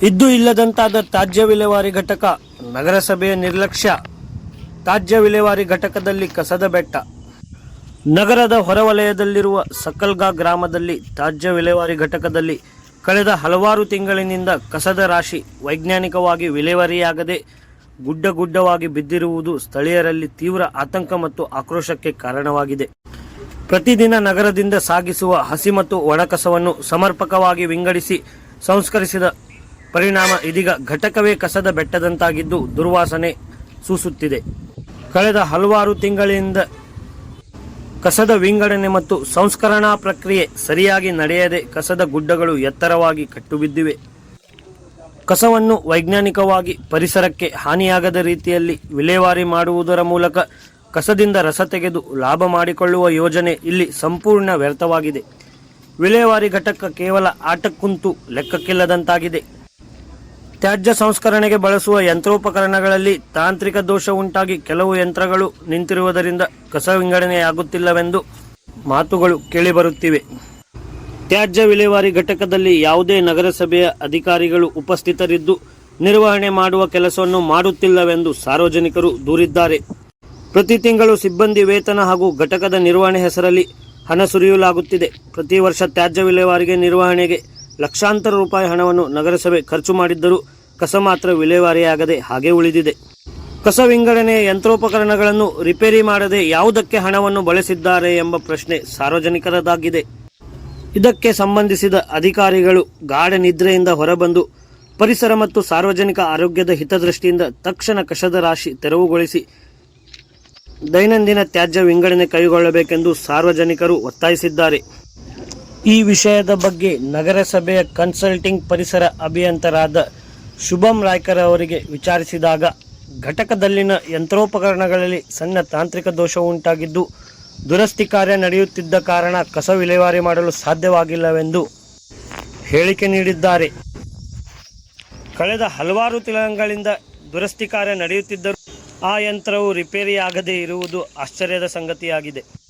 ಇದ್ದು ಇಲ್ಲದಂತಾದ ತ್ಯಾಜ್ಯ ವಿಲೇವಾರಿ ಘಟಕ, ನಗರಸಭೆಯ ನಿರ್ಲಕ್ಷ್ಯ. ತ್ಯಾಜ್ಯ ವಿಲೇವಾರಿ ಘಟಕದಲ್ಲಿ ಕಸದ ಬೆಟ್ಟ. ನಗರದ ಹೊರವಲಯದಲ್ಲಿರುವ ಸಕಲ್ಗಾ ಗ್ರಾಮದಲ್ಲಿ ತ್ಯಾಜ್ಯ ವಿಲೇವಾರಿ ಘಟಕದಲ್ಲಿ ಕಳೆದ ಹಲವಾರು ತಿಂಗಳಿನಿಂದ ಕಸದ ರಾಶಿ ವೈಜ್ಞಾನಿಕವಾಗಿ ವಿಲೇವಾರಿಯಾಗದೆ ಗುಡ್ಡವಾಗಿ ಬಿದ್ದಿರುವುದು ಸ್ಥಳೀಯರಲ್ಲಿ ತೀವ್ರ ಆತಂಕ ಮತ್ತು ಆಕ್ರೋಶಕ್ಕೆ ಕಾರಣವಾಗಿದೆ. ಪ್ರತಿದಿನ ನಗರದಿಂದ ಸಾಗಿಸುವ ಹಸಿ ಮತ್ತು ಒಣಕಸವನ್ನು ಸಮರ್ಪಕವಾಗಿ ವಿಂಗಡಿಸಿ ಸಂಸ್ಕರಿಸಿದ ಪರಿಣಾಮ ಇದೀಗ ಘಟಕವೇ ಕಸದ ಬೆಟ್ಟದಂತಾಗಿದ್ದು ದುರ್ವಾಸನೆ ಸೂಸುತ್ತಿದೆ. ಕಳೆದ ಹಲವಾರು ತಿಂಗಳಿಂದ ಕಸದ ವಿಂಗಡಣೆ ಮತ್ತು ಸಂಸ್ಕರಣಾ ಪ್ರಕ್ರಿಯೆ ಸರಿಯಾಗಿ ನಡೆಯದೆ ಕಸದ ಗುಡ್ಡಗಳು ಎತ್ತರವಾಗಿ ಕಟ್ಟುಬಿದ್ದಿವೆ. ಕಸವನ್ನು ವೈಜ್ಞಾನಿಕವಾಗಿ ಪರಿಸರಕ್ಕೆ ಹಾನಿಯಾಗದ ರೀತಿಯಲ್ಲಿ ವಿಲೇವಾರಿ ಮಾಡುವುದರ ಮೂಲಕ ಕಸದಿಂದ ರಸ ತೆಗೆದು ಲಾಭ ಮಾಡಿಕೊಳ್ಳುವ ಯೋಜನೆ ಇಲ್ಲಿ ಸಂಪೂರ್ಣ ವ್ಯರ್ಥವಾಗಿದೆ. ವಿಲೇವಾರಿ ಘಟಕ ಕೇವಲ ಆಟಕ್ಕುಂಟು ಲೆಕ್ಕಕ್ಕಿಲ್ಲದಂತಾಗಿದೆ. ತ್ಯಾಜ್ಯ ಸಂಸ್ಕರಣೆಗೆ ಬಳಸುವ ಯಂತ್ರೋಪಕರಣಗಳಲ್ಲಿ ತಾಂತ್ರಿಕ ದೋಷ ಉಂಟಾಗಿ ಕೆಲವು ಯಂತ್ರಗಳು ನಿಂತಿರುವುದರಿಂದ ಕಸ ವಿಂಗಡಣೆಯಾಗುತ್ತಿಲ್ಲವೆಂದು ಮಾತುಗಳು ಕೇಳಿಬರುತ್ತಿವೆ. ತ್ಯಾಜ್ಯ ವಿಲೇವಾರಿ ಘಟಕದಲ್ಲಿ ಯಾವುದೇ ನಗರಸಭೆಯ ಅಧಿಕಾರಿಗಳು ಉಪಸ್ಥಿತರಿದ್ದು ನಿರ್ವಹಣೆ ಮಾಡುವ ಕೆಲಸವನ್ನು ಮಾಡುತ್ತಿಲ್ಲವೆಂದು ಸಾರ್ವಜನಿಕರು ದೂರಿದ್ದಾರೆ. ಪ್ರತಿ ತಿಂಗಳು ಸಿಬ್ಬಂದಿ ವೇತನ ಹಾಗೂ ಘಟಕದ ನಿರ್ವಹಣೆ ಹೆಸರಲ್ಲಿ ಹಣ ಸುರಿಯಲಾಗುತ್ತಿದೆ. ಪ್ರತಿ ವರ್ಷ ತ್ಯಾಜ್ಯ ವಿಲೇವಾರಿಗೆ ನಿರ್ವಹಣೆಗೆ ಲಕ್ಷಾಂತರ ರೂಪಾಯಿ ಹಣವನ್ನು ನಗರಸಭೆ ಖರ್ಚು ಮಾಡಿದ್ದರೂ ಕಸ ಮಾತ್ರ ವಿಲೇವಾರಿಯಾಗದೆ ಹಾಗೆ ಉಳಿದಿದೆ. ಕಸ ವಿಂಗಡಣೆಯ ಯಂತ್ರೋಪಕರಣಗಳನ್ನು ರಿಪೇರಿ ಮಾಡದೆ ಯಾವುದಕ್ಕೆ ಹಣವನ್ನು ಬಳಸಿದ್ದಾರೆ ಎಂಬ ಪ್ರಶ್ನೆ ಸಾರ್ವಜನಿಕರದಾಗಿದೆ. ಇದಕ್ಕೆ ಸಂಬಂಧಿಸಿದ ಅಧಿಕಾರಿಗಳು ಗಾಢ ನಿದ್ರೆಯಿಂದ ಹೊರಬಂದು ಪರಿಸರ ಮತ್ತು ಸಾರ್ವಜನಿಕ ಆರೋಗ್ಯದ ಹಿತದೃಷ್ಟಿಯಿಂದ ತಕ್ಷಣ ಕಸದ ರಾಶಿ ತೆರವುಗೊಳಿಸಿ ದೈನಂದಿನ ತ್ಯಾಜ್ಯ ವಿಂಗಡಣೆ ಕೈಗೊಳ್ಳಬೇಕೆಂದು ಸಾರ್ವಜನಿಕರು ಒತ್ತಾಯಿಸಿದ್ದಾರೆ. ಈ ವಿಷಯದ ಬಗ್ಗೆ ನಗರಸಭೆಯ ಕನ್ಸಲ್ಟಿಂಗ್ ಪರಿಸರ ಅಭಿಯಂತರಾದ ಶುಭಂ ರಾಯ್ಕರ್ ಅವರಿಗೆ ವಿಚಾರಿಸಿದಾಗ ಘಟಕದಲ್ಲಿನ ಯಂತ್ರೋಪಕರಣಗಳಲ್ಲಿ ಸಣ್ಣ ತಾಂತ್ರಿಕ ದೋಷ ಉಂಟಾಗಿದ್ದು ದುರಸ್ತಿ ಕಾರ್ಯ ನಡೆಯುತ್ತಿದ್ದ ಕಾರಣ ಕಸ ವಿಲೇವಾರಿ ಮಾಡಲು ಸಾಧ್ಯವಾಗಿಲ್ಲವೆಂದು ಹೇಳಿಕೆ ನೀಡಿದ್ದಾರೆ. ಕಳೆದ ಹಲವಾರು ತಿಂಗಳಿಂದ ದುರಸ್ತಿ ಕಾರ್ಯ ನಡೆಯುತ್ತಿದ್ದರೂ ಆ ಯಂತ್ರವು ರಿಪೇರಿಯಾಗದೇ ಇರುವುದು ಆಶ್ಚರ್ಯದ ಸಂಗತಿಯಾಗಿದೆ.